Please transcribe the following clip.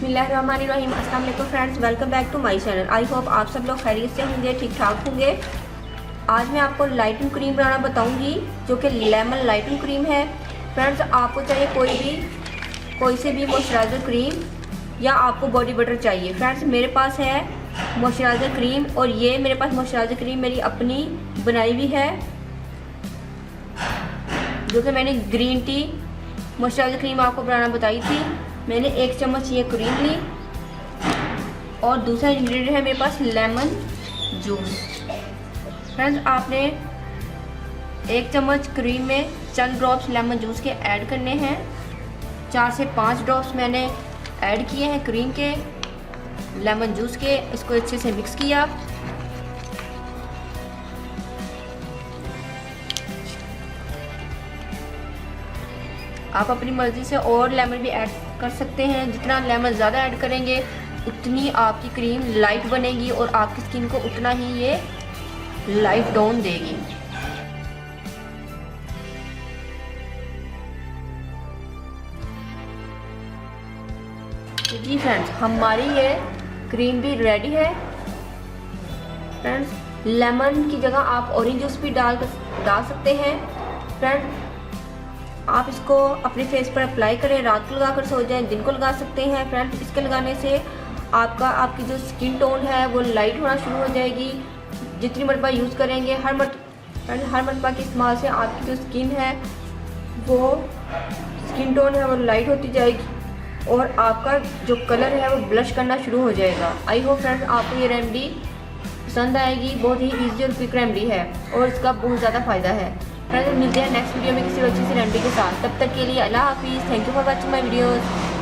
बिस्मिल्लाहिर्रहमानिर्रहीम। अस्सलाम वालेकुम friends, welcome back to my channel. I hope आप सब लोग खैरियत से होंगे, ठीक ठाक होंगे। आज मैं आपको लाइटनिंग क्रीम बनाना बताऊंगी जो कि लेमन लाइटनिंग क्रीम है। फ्रेंड्स, आपको चाहिए कोई से भी मॉइस्चराइज़र क्रीम या आपको बॉडी बटर चाहिए। फ्रेंड्स, मेरे पास है मॉइस्चराइज़र क्रीम और ये मेरे पास मॉइस्चराइज़र क्रीम मेरी अपनी बनाई हुई है जो कि मैंने ग्रीन टी मॉइस्चराइज़र क्रीम आपको बनाना बताई थी। मैंने 1 चम्मच ये क्रीम ली और दूसरा इंग्रेडिएंट है मेरे पास लेमन जूस। फ्रेंड्स, आपने 1 चम्मच क्रीम में चंद ड्रॉप्स लेमन जूस के ऐड करने हैं। 4 से 5 ड्रॉप्स मैंने ऐड किए हैं क्रीम के, लेमन जूस के। इसको अच्छे से मिक्स किया। आप अपनी मर्ज़ी से और लेमन भी ऐड कर सकते हैं। जितना लेमन ज़्यादा ऐड करेंगे उतनी आपकी क्रीम लाइट बनेगी और आपकी स्किन को उतना ही ये लाइट टोन देगी। जी फ्रेंड्स, हमारी ये क्रीम भी रेडी है। फ्रेंड्स, लेमन की जगह आप ऑरेंज जूस भी डाल सकते हैं। फ्रेंड्स, आप इसको अपने फेस पर अप्लाई करें, रात को लगाकर सो जाएं, दिन को लगा सकते हैं। फ्रेंड्स, इसके लगाने से आपकी जो स्किन टोन है वो लाइट होना शुरू हो जाएगी। जितनी मरतबा यूज़ करेंगे हर मरतबा के इस्तेमाल से आपकी जो स्किन है वो स्किन टोन है वो लाइट होती जाएगी और आपका जो कलर है वो ब्लश करना शुरू हो जाएगा। आई होप फ्रेंड्स आपको ये रेमेडी पसंद आएगी। बहुत ही ईजी और क्विक रेमेडी है और इसका बहुत ज़्यादा फ़ायदा है। फ्रेंड्स, मिलते हैं नेक्स्ट वीडियो में किसी अच्छी सी रेमेडी के साथ। तब तक के लिए अल्लाह हाफिज़। Thank you for watching my videos.